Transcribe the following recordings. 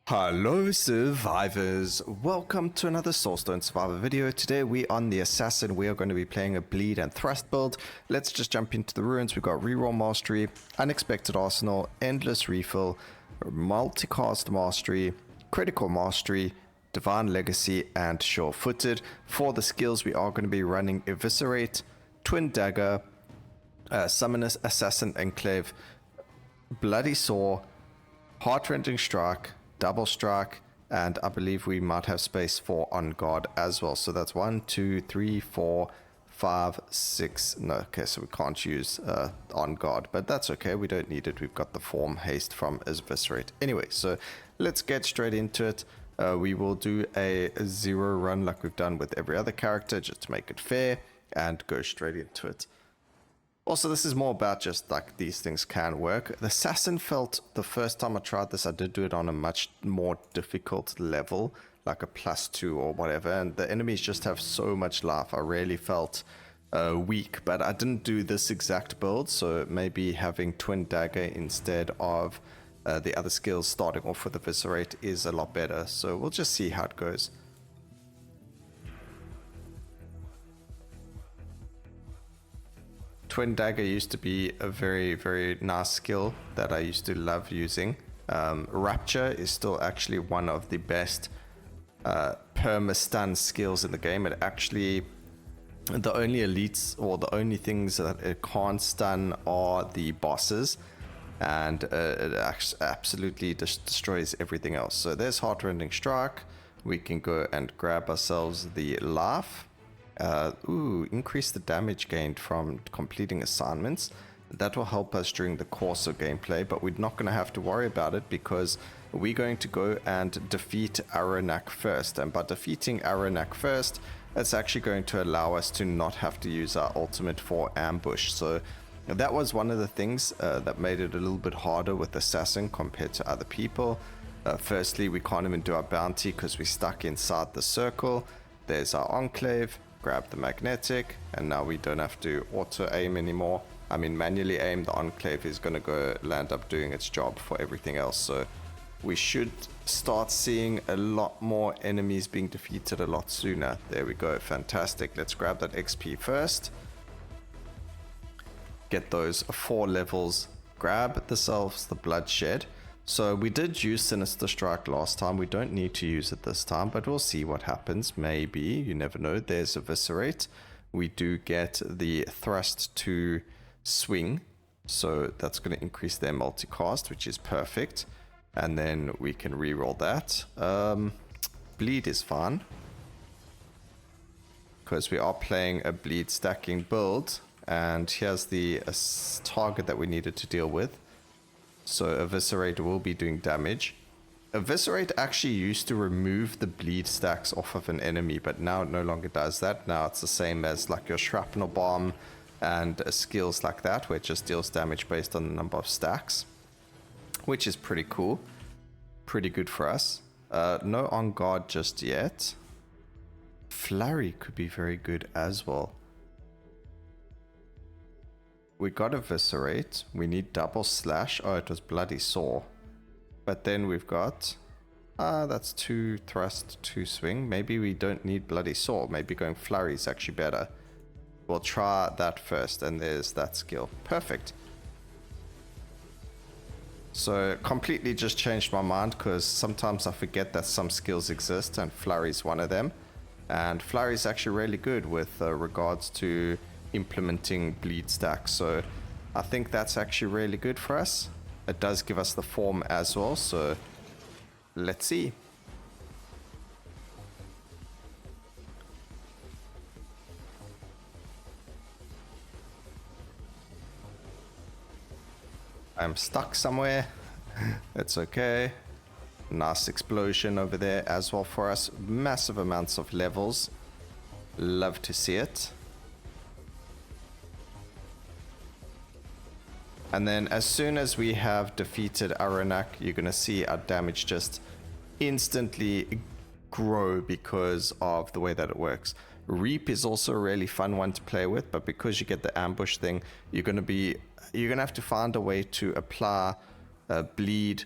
Hello survivors, welcome to another Soulstone survivor video. Today we on the assassin, we are going to be playing a bleed and thrust build. Let's just jump into the ruins. We've got reroll mastery, unexpected arsenal, endless refill, multicast mastery, critical mastery, divine legacy, and sure-footed. For the skills we are going to be running eviscerate, twin dagger, summoners, assassin enclave, bloody saw, heart-rending strike, double strike, and I believe we might have space for on guard as well. So that's 1, 2, 3, 4, 5, 6. No, okay, so we can't use on guard, but that's okay. We don't need it. We've got the form haste from Eviscirate. Anyway, so let's get straight into it. We will do a 0 run like we've done with every other character, just to make it fair, and go straight into it. Also, this is more about just like these things can work. The assassin felt the first time I tried this, I did do it on a much more difficult level, like a +2 or whatever, and the enemies just have so much life. I really felt weak, but I didn't do this exact build, so maybe having twin dagger instead of the other skills starting off with eviscerate is a lot better. So we'll just see how it goes. Twin dagger used to be a very, very nice skill that I used to love using. Rapture is still actually one of the best perma-stun skills in the game. It actually, the only elites or the only things that it can't stun are the bosses, and it absolutely destroys everything else. So there's heart-rending strike. We can go and grab ourselves the laugh. Increase the damage gained from completing assignments. That will help us during the course of gameplay, but we're not going to have to worry about it because we're going to go and defeat Aruanak first. And by defeating Aruanak first, it's actually going to allow us to not have to use our ultimate for ambush. So that was one of the things that made it a little bit harder with Assassin compared to other people. Firstly, we can't even do our bounty because we're stuck inside the circle. There's our enclave. Grab the magnetic, and now we don't have to auto aim anymore. I mean, manually aim. The enclave is going to go land up doing its job for everything else. So we should start seeing a lot more enemies being defeated a lot sooner. There we go. Fantastic. Let's grab that XP first. Get those 4 levels. Grab themselves the bloodshed. So we did use Sinister Strike last time. We don't need to use it this time, but we'll see what happens. Maybe, you never know. There's Eviscerate. We do get the thrust to swing, so that's going to increase their multicast, which is perfect. And then we can reroll that. Bleed is fine, because we are playing a bleed stacking build, and here's the target that we needed to deal with. So Eviscerate will be doing damage. Eviscerate actually used to remove the bleed stacks off of an enemy, but now it no longer does that. Now it's the same as like your shrapnel bomb and skills like that, where it just deals damage based on the number of stacks, which is pretty cool. Pretty good for us. No on guard just yet. Flurry could be very good as well. We got Eviscerate. We need double slash. Oh, it was bloody saw. But then we've got... that's 2 thrust, 2 swing. Maybe we don't need bloody saw. Maybe going flurry is actually better. We'll try that first, and there's that skill. Perfect. So completely just changed my mind, because sometimes I forget that some skills exist, and flurry is one of them. And flurry is actually really good with regards to implementing bleed stacks, so I think that's actually really good for us. It does give us the form as well, so let's see. I'm stuck somewhere. It's okay. Nice explosion over there as well for us. Massive amounts of levels. Love to see it. And then as soon as we have defeated Aruanak, you're going to see our damage just instantly grow because of the way that it works. Reap is also a really fun one to play with, but because you get the ambush thing, you're going to have to find a way to apply bleed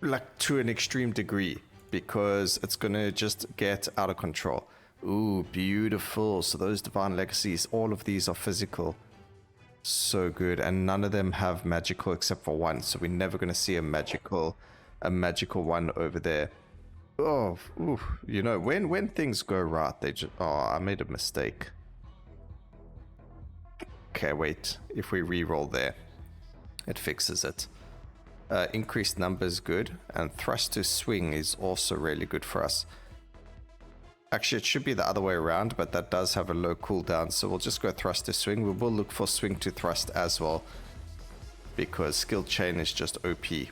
like to an extreme degree, because it's gonna just get out of control. Ooh, beautiful. So those divine legacies, all of these are physical. So good, and none of them have magical except for one, so we're never gonna see a magical one over there. Oh, ooh, you know, when things go right, they just, oh, I made a mistake. Okay, wait, if we re-roll there, it fixes it. Increased numbers good, and thrust to swing is also really good for us. Actually, it should be the other way around, but that does have a low cooldown, so we'll just go thrust to swing. We will look for swing to thrust as well, because skill chain is just OP.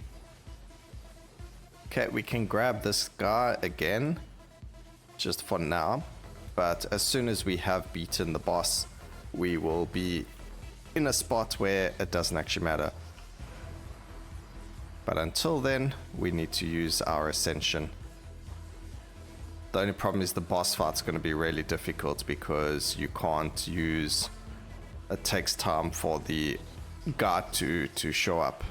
Okay, we can grab this guy again, just for now, but as soon as we have beaten the boss, we will be in a spot where it doesn't actually matter. But until then, we need to use our ascension. The only problem is the boss fight's going to be really difficult because you can't use... It takes time for the guard to show up.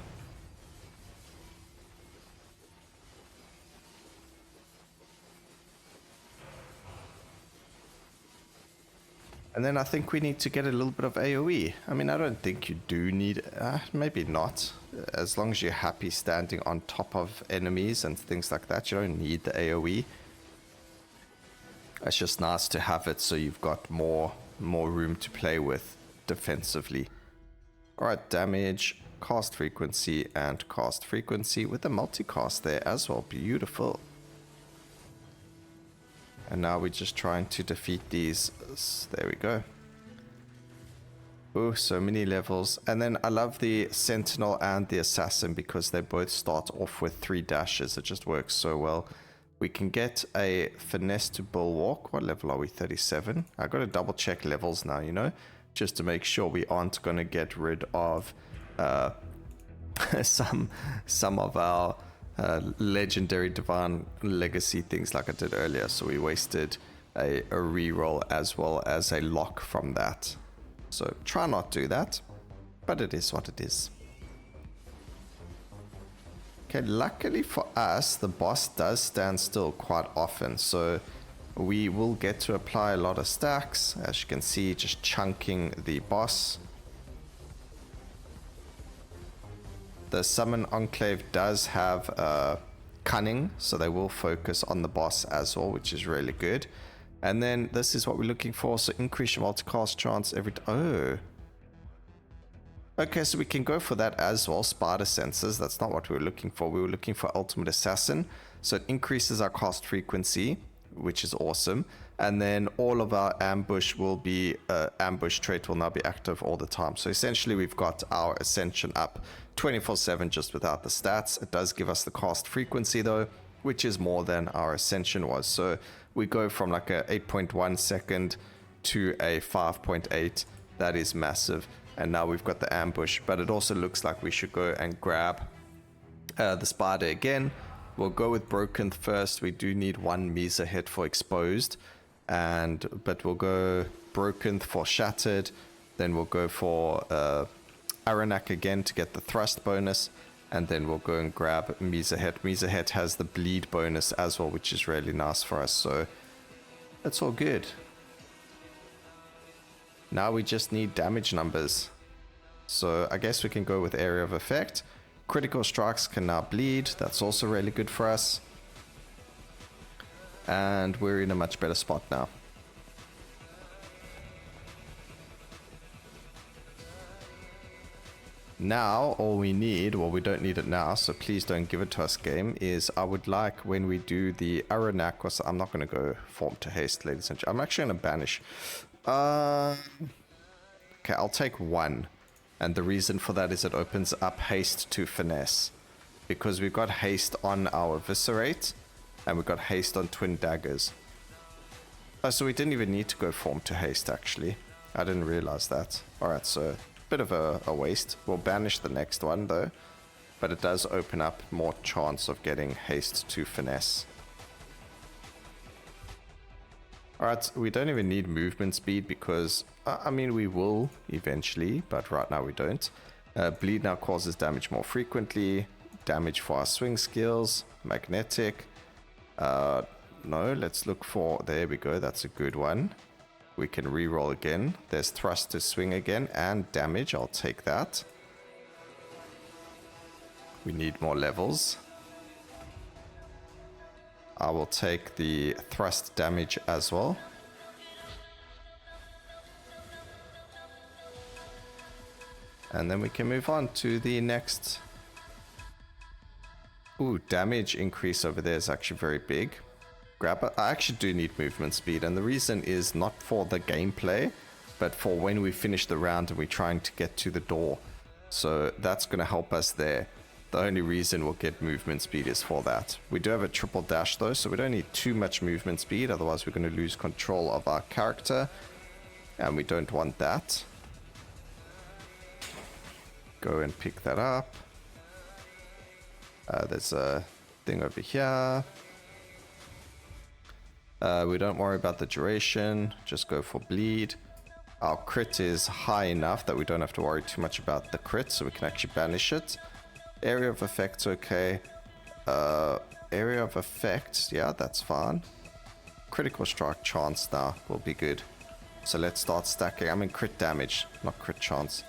And then I think we need to get a little bit of AoE. I mean, I don't think you do need... maybe not. As long as you're happy standing on top of enemies and things like that, you don't need the AoE. It's just nice to have it so you've got more room to play with defensively. Alright, damage, cast frequency, and cast frequency with the multicast there as well. Beautiful. And now we're just trying to defeat these. There we go. Oh, so many levels. And then I love the Sentinel and the Assassin because they both start off with 3 dashes. It just works so well. We can get a Finesse to Bulwark. What level are we? 37. I got to double check levels now, you know, just to make sure we aren't going to get rid of some of our legendary divine legacy things like I did earlier. So we wasted a reroll as well as a lock from that. So try not to do that, but it is what it is. Okay, luckily for us, the boss does stand still quite often, so we will get to apply a lot of stacks, as you can see, just chunking the boss. The Summon Enclave does have Cunning, so they will focus on the boss as well, which is really good. And then this is what we're looking for, so increase your multicast chance every... Oh. Okay, so we can go for that as well. Spider Senses, that's not what we were looking for. We were looking for Ultimate Assassin. So it increases our cast frequency, which is awesome. And then all of our ambush will be, ambush trait will now be active all the time. So essentially we've got our Ascension up 24/7 just without the stats. It does give us the cast frequency though, which is more than our Ascension was. So we go from like a 8.1 second to a 5.8. That is massive. And now we've got the ambush, but it also looks like we should go and grab the spider again. We'll go with broken first. We do need 1 Mhyzahet for exposed, but we'll go broken for shattered. Then we'll go for Aruanak again to get the thrust bonus, and then we'll go and grab Mhyzahet. Mhyzahet has the bleed bonus as well, which is really nice for us. So that's all good. Now we just need damage numbers. So I guess we can go with area of effect. Critical strikes can now bleed. That's also really good for us. And we're in a much better spot now. Now all we need, well, we don't need it now, so please don't give it to us, game, is I would like when we do the Aruanak, or so, I'm not going to go form to haste, ladies and gentlemen. I'm actually going to banish. Okay, I'll take 1. And the reason for that is it opens up haste to finesse. Because we've got haste on our eviscerate, and we've got haste on twin daggers. Oh, so we didn't even need to go form to haste, actually. I didn't realize that. Alright, so bit of a waste. We'll banish the next one, though. But it does open up more chance of getting haste to finesse. Alright, we don't even need movement speed because, I mean, we will eventually, but right now we don't. Bleed now causes damage more frequently. damage for our swing skills. Magnetic. No, let's look for... There we go, that's a good one. We can reroll again. There's thrust to swing again and damage. I'll take that. We need more levels. I will take the thrust damage as well. And then we can move on to the next. Ooh, damage increase over there is actually very big. Grab. I actually do need movement speed, and the reason is not for the gameplay, but for when we finish the round and we're trying to get to the door. So that's going to help us there. The only reason we'll get movement speed is for that. We do have a triple dash though, so we don't need too much movement speed, otherwise we're going to lose control of our character, and we don't want that. Go and pick that up. There's a thing over here. We don't worry about the duration, just go for bleed. Our crit is high enough that we don't have to worry too much about the crit, so we can actually banish it. Area of effect's okay. Area of effect, yeah, that's fine. Critical strike chance now will be good. So let's start stacking. I mean crit damage, not crit chance.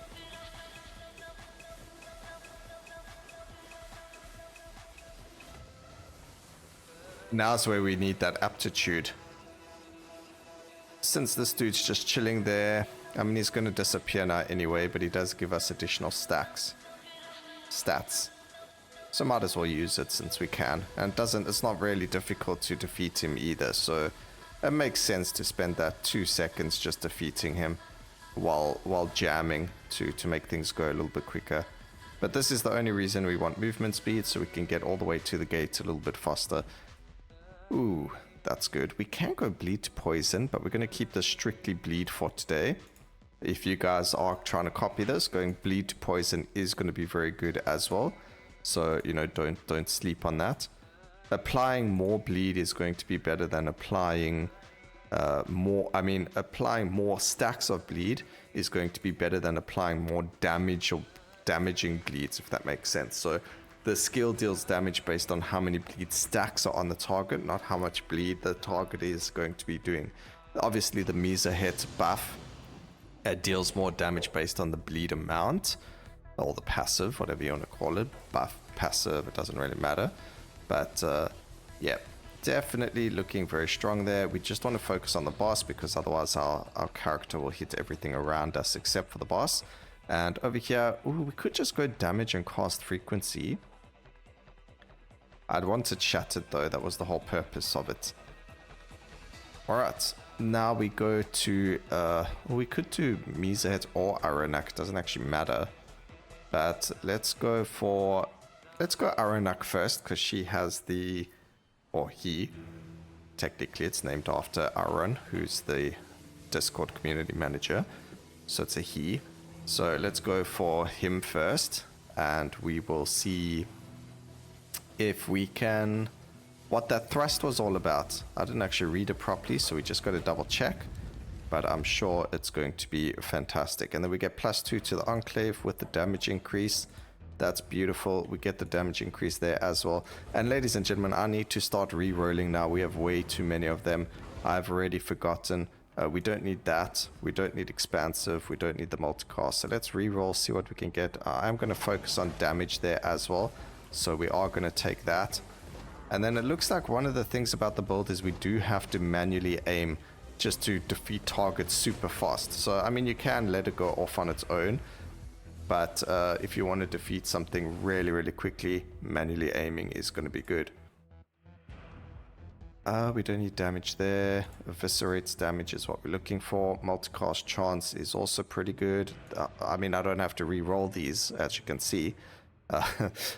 Now's where we need that aptitude. Since this dude's just chilling there, I mean he's going to disappear now anyway, but he does give us additional stats. So might as well use it since we can. And it's not really difficult to defeat him either, so it makes sense to spend that 2 seconds just defeating him while jamming to make things go a little bit quicker. But this is the only reason we want movement speed, so we can get all the way to the gate a little bit faster. Ooh, that's good. We can go bleed to poison, but we're going to keep this strictly bleed for today. If you guys are trying to copy this, going bleed to poison is going to be very good as well. So, you know, don't sleep on that. Applying more bleed is going to be better than applying applying more stacks of bleed is going to be better than applying more damage or damaging bleeds, if that makes sense. So the skill deals damage based on how many bleed stacks are on the target, not how much bleed the target is going to be doing. Obviously the Mhyzahet buff deals more damage based on the bleed amount, or the passive, whatever you want to call it. Buff, passive, it doesn't really matter. But yeah, definitely looking very strong there. We just want to focus on the boss, because otherwise our character will hit everything around us except for the boss. And over here, ooh, we could just go damage and cast frequency. I'd want it shattered though, that was the whole purpose of it. Alright, now we go to, we could do Mhyzahet or Aruanak, doesn't actually matter. But let's go Aruanak first, because she has the, or he, technically it's named after Aaron, who's the Discord community manager. So it's a he. So let's go for him first, and we will see if we can, what that thrust was all about. I didn't actually read it properly, so we just got to double check, but I'm sure it's going to be fantastic. And then we get +2 to the Enclave with the damage increase. That's beautiful. We get the damage increase there as well. And ladies and gentlemen, I need to start re-rolling now. We have way too many of them. I've already forgotten. We don't need that. We don't need expansive. We don't need the multicast. So let's re-roll, see what we can get. I'm going to focus on damage there as well. So we are going to take that. And then it looks like one of the things about the build is we do have to manually aim just to defeat targets super fast. So, I mean, you can let it go off on its own. But if you want to defeat something really, really quickly, manually aiming is going to be good. We don't need damage there. Eviscerate's damage is what we're looking for. Multicast chance is also pretty good. I mean, I don't have to re-roll these, as you can see.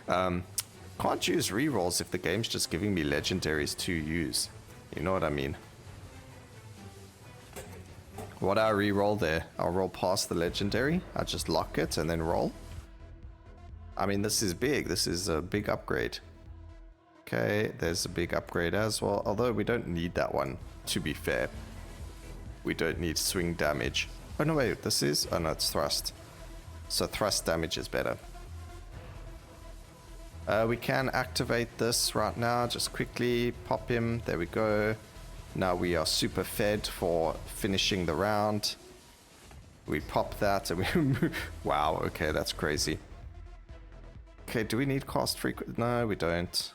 Can't use re-rolls if the game's just giving me legendaries to use. You know what I mean? What I re-roll there? I'll roll past the legendary. I just lock it and then roll. I mean, this is big. This is a big upgrade. Okay, there's a big upgrade as well. Although we don't need that one, to be fair. We don't need swing damage. Oh no, wait, this is... Oh no, it's thrust. So thrust damage is better. We can activate this right now. Just quickly pop him. There we go. Now we are super fed for finishing the round. We pop that and we... Wow, okay, that's crazy. Okay, do we need cost frequency? No, we don't.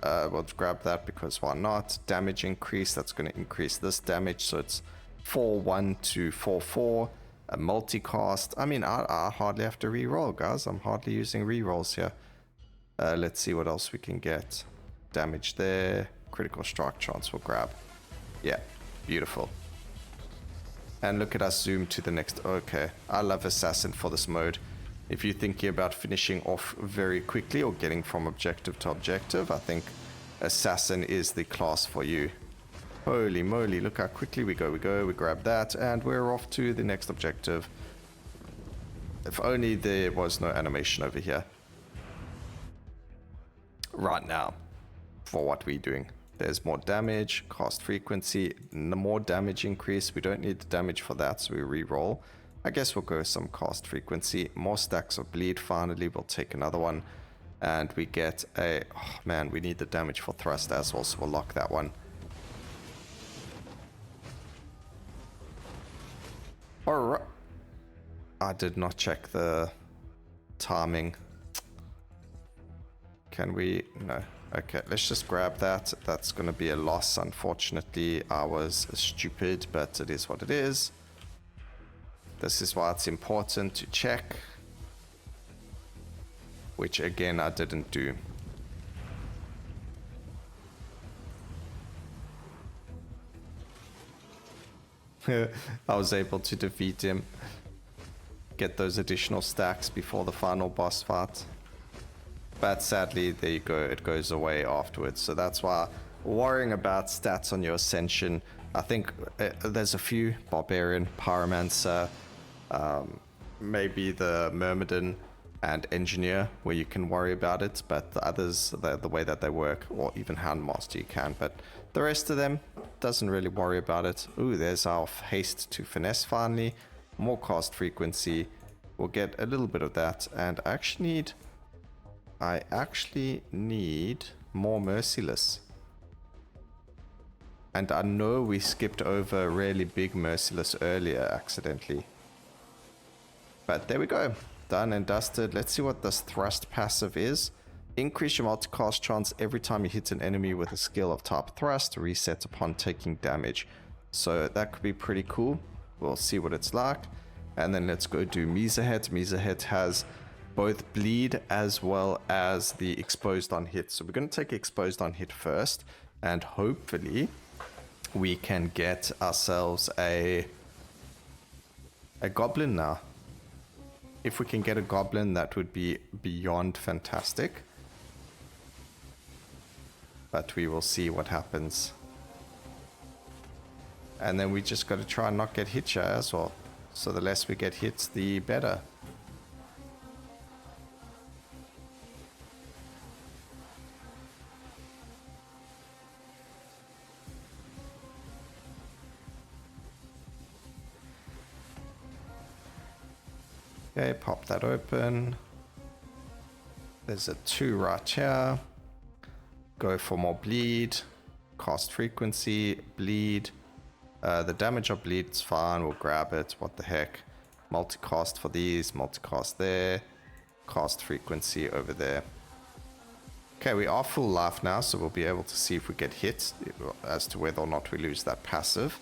We'll grab that because why not? Damage increase, that's going to increase this damage. So it's 4-1 to 4-4. A multicast. I mean, I hardly have to reroll, guys. I'm hardly using rerolls here. Let's see what else we can get. Damage there. Critical strike chance we'll grab. Yeah, beautiful. And look at us zoom to the next. Okay, I love Assassin for this mode. If you're thinking about finishing off very quickly or getting from objective to objective, I think Assassin is the class for you. Holy moly, look how quickly we go. We grab that, and we're off to the next objective. If only there was no animation over here. Right now, for what we're doing. There's more damage, cost frequency, more damage increase. We don't need the damage for that, so we re-roll. I guess we'll go some cost frequency. More stacks of bleed. Finally, we'll take another one. And we get a... Oh, man, we need the damage for thrust as well, so we'll lock that one. Alright. I did not check the timing. Can we... No. Okay, let's just grab that. That's going to be a loss, unfortunately. I was stupid, but it is what it is. This is why it's important to check. Which, again, I didn't do. I was able to defeat him. Get those additional stacks before the final boss fight. But sadly, there you go, it goes away afterwards. So that's why worrying about stats on your Ascension, I think there's a few, Barbarian, Pyromancer, maybe the Myrmidon and Engineer, where you can worry about it. But the others, the way that they work, or even Handmaster you can. But the rest of them, doesn't really worry about it. Ooh, there's our haste to finesse finally. More cost frequency. We'll get a little bit of that. And I actually need more Merciless. And I know we skipped over a really big Merciless earlier accidentally. But there we go. Done and dusted. Let's see what this thrust passive is. Increase your multicast chance every time you hit an enemy with a skill of type thrust. Reset upon taking damage. So that could be pretty cool. We'll see what it's like. And then let's go do Mhyzahet. Mhyzahet has both bleed as well as the exposed on hit. So we're going to take exposed on hit first, and hopefully we can get ourselves a goblin now. If we can get a goblin, that would be beyond fantastic. But we will see what happens. And then we just got to try and not get hit here as well. So the less we get hit, the better. Okay, pop that open. There's a 2 right here. Go for more bleed. Cost frequency, bleed. The damage of bleed is fine. We'll grab it. What the heck. Multicast for these. Multicast there. Cost frequency over there. Okay, we are full life now, so we'll be able to see if we get hit as to whether or not we lose that passive.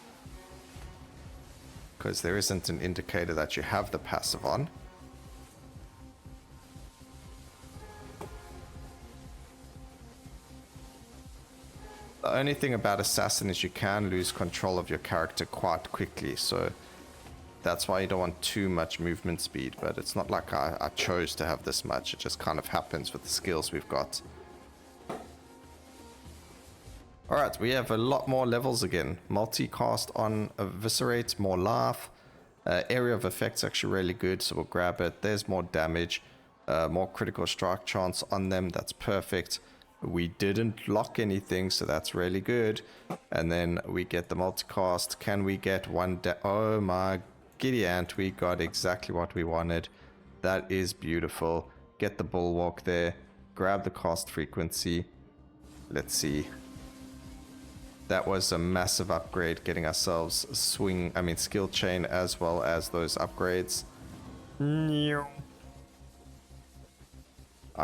Because there isn't an indicator that you have the passive on. The only thing about Assassin is you can lose control of your character quite quickly, so that's why you don't want too much movement speed, but it's not like I chose to have this much, it just kind of happens with the skills we've got. Alright, we have a lot more levels again. Multicast on Eviscirate, more life. Area of effect's actually really good, so we'll grab it. There's more damage, more critical strike chance on them, that's perfect. We didn't lock anything, so that's really good. And then we get the multicast. Can we get one? Oh my giddy ant, we got exactly what we wanted. That is beautiful. Get the bulwark there. grab the cast frequency. Let's see. That was a massive upgrade, getting ourselves skill chain as well as those upgrades. I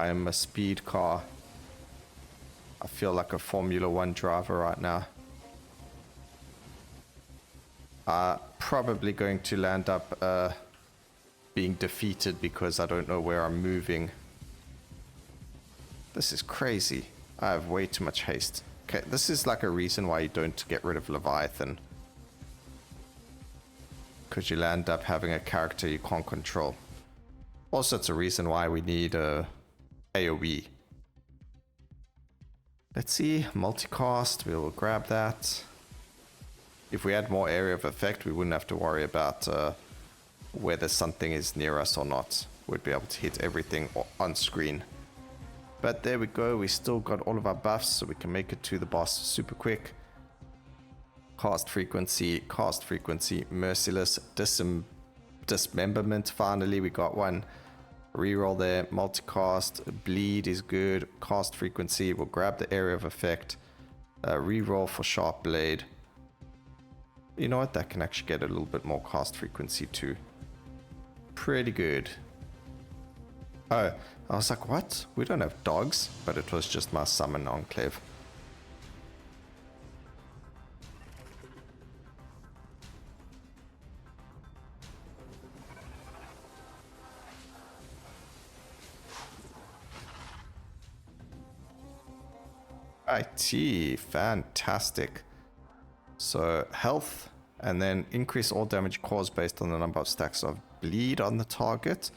am a speed car. I feel like a Formula 1 driver right now. Probably going to land up being defeated because I don't know where I'm moving. This is crazy. I have way too much haste. Okay, this is like a reason why you don't get rid of Leviathan. Because you'll end up having a character you can't control. Also, it's a reason why we need a AoE. Let's see, multicast, we'll grab that. If we had more area of effect, we wouldn't have to worry about whether something is near us or not. We'd be able to hit everything on screen. But there we go, we still got all of our buffs, so we can make it to the boss super quick. Cast frequency, merciless, dismemberment, finally we got one. Reroll there, multicast, bleed is good, cast frequency, we'll grab the area of effect. Reroll for sharp blade. You know what, that can actually get a little bit more cast frequency too. Pretty good. Oh, I was like, what? We don't have dogs, but it was just my summon enclave. IT, fantastic. So health, and then increase all damage caused based on the number of stacks of bleed on the target.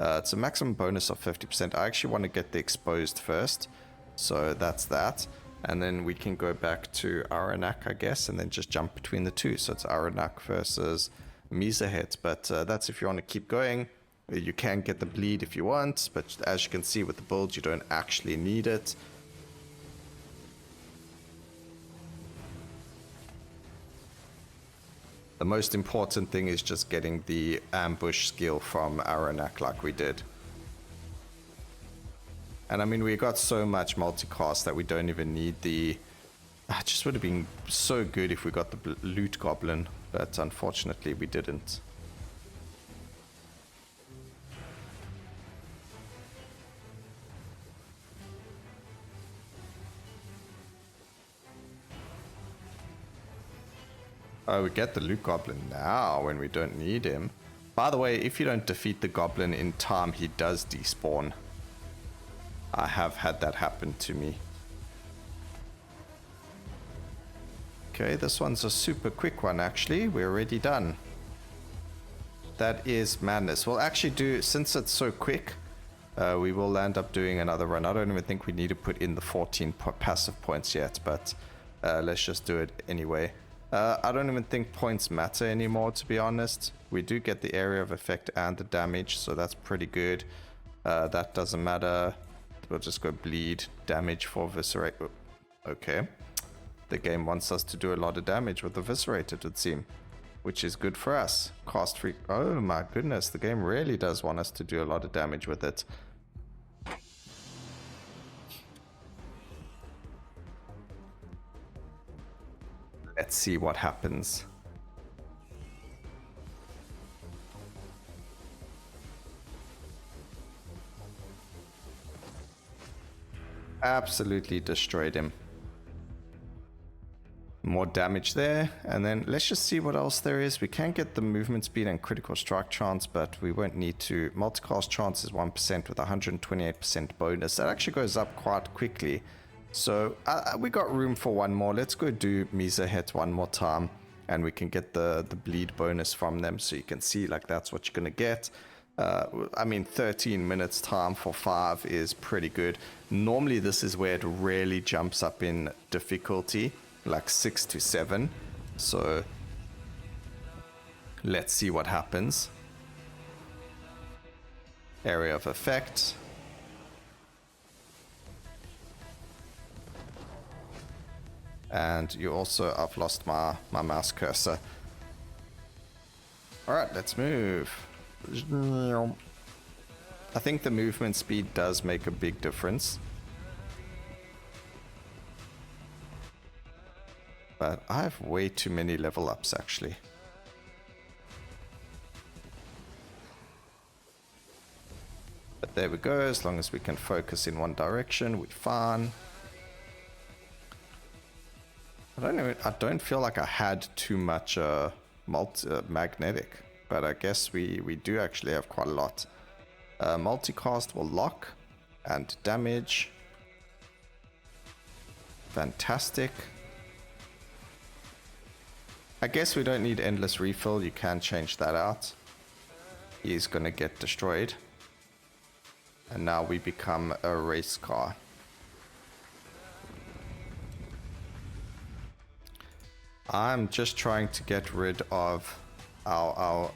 It's a maximum bonus of 50%. I actually want to get the exposed first, so that's that. And then we can go back to Aruanak, I guess, and then just jump between the two. So it's Aruanak versus Mhyzahet, but that's if you want to keep going. You can get the bleed if you want, but as you can see with the build, you don't actually need it. The most important thing is just getting the ambush skill from Aruanak like we did. And I mean, we got so much multicast that we don't even need the... It just would have been so good if we got the loot goblin, but unfortunately we didn't. Oh, we get the loot goblin now when we don't need him. By the way, if you don't defeat the goblin in time, he does despawn. I have had that happen to me. Okay, this one's a super quick one actually. We're already done. That is madness. We'll actually do, since it's so quick, we will end up doing another run. I don't even think we need to put in the 14 passive points yet, but let's just do it anyway. I don't even think points matter anymore, to be honest. We do get the area of effect and the damage, so that's pretty good. That doesn't matter. We'll just go bleed, damage for eviscerate. Okay. The game wants us to do a lot of damage with eviscerate, it would seem, which is good for us. Cost free. Oh my goodness, the game really does want us to do a lot of damage with it. Let's see what happens. Absolutely destroyed him. More damage there, and then let's just see what else there is. We can get the movement speed and critical strike chance, but we won't need to. Multicast chance is 1% with 128% bonus. That actually goes up quite quickly. So we got room for one more. Let's go do Mhyzahet one more time, and we can get the bleed bonus from them, so you can see like that's what you're gonna get. I mean, 13 minutes time for 5 is pretty good. Normally this is where it really jumps up in difficulty, like 6 to 7. So let's see what happens. Area of effect. And you also, I've lost my mouse cursor. Alright, let's move. I think the movement speed does make a big difference. But I have way too many level ups actually. But there we go, as long as we can focus in one direction, we're fine. I don't know, I don't feel like I had too much magnetic, but I guess we do actually have quite a lot. Multicast will lock and damage. Fantastic. I guess we don't need endless refill, you can change that out. He's gonna get destroyed. And now we become a race car. I'm just trying to get rid of our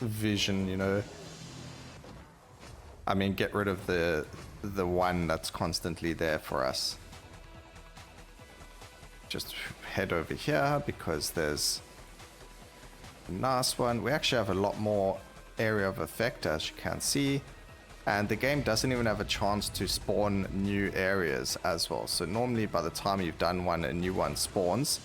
vision, you know. I mean, get rid of the one that's constantly there for us. Just head over here because there's a nice one. We actually have a lot more area of effect, as you can see. And the game doesn't even have a chance to spawn new areas as well. So normally by the time you've done one, a new one spawns.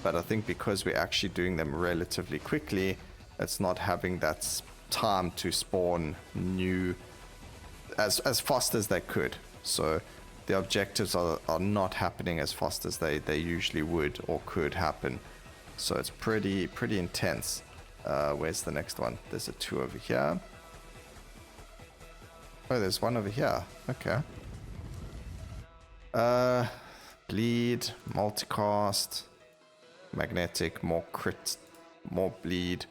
But I think because we're actually doing them relatively quickly, it's not having that time to spawn new as fast as they could. So the objectives are not happening as fast as they usually would or could happen. So it's pretty intense. Where's the next one? There's a 2 over here. Oh, there's one over here. Okay. Bleed, multicast, magnetic, more crit, more bleed.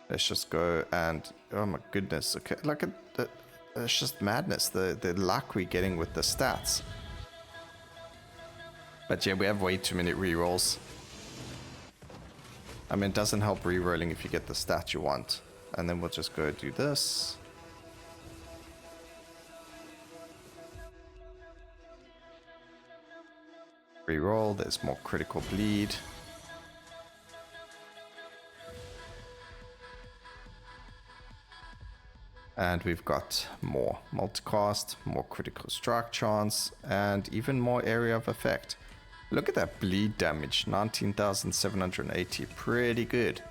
Let's just go and oh my goodness. Okay, look at the. It's just madness. The luck we're getting with the stats. But yeah, we have way too many rerolls. I mean, it doesn't help rerolling if you get the stat you want. And then we'll just go do this. Reroll, there's more critical bleed. And we've got more multicast, more critical strike chance, and even more area of effect. Look at that bleed damage, 19,780, pretty good.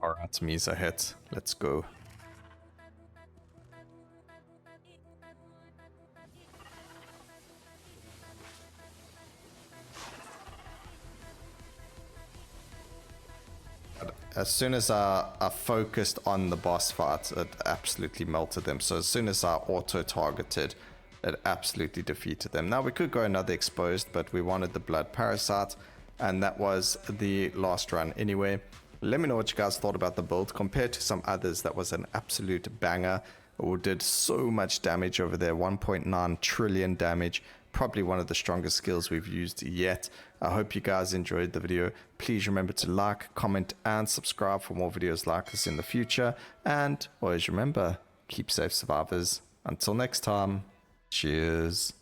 Alright, Mhyzahet, let's go. As soon as I focused on the boss fight, it absolutely melted them. So as soon as I auto-targeted, it absolutely defeated them. Now we could go another exposed, but we wanted the blood parasite, and that was the last run anyway. Let me know what you guys thought about the build. Compared to some others, that was an absolute banger. It did so much damage over there, 1.9 trillion damage. Probably one of the strongest skills we've used yet. I hope you guys enjoyed the video. Please remember to like, comment, and subscribe for more videos like this in the future. And always remember, keep safe, survivors. Until next time, cheers.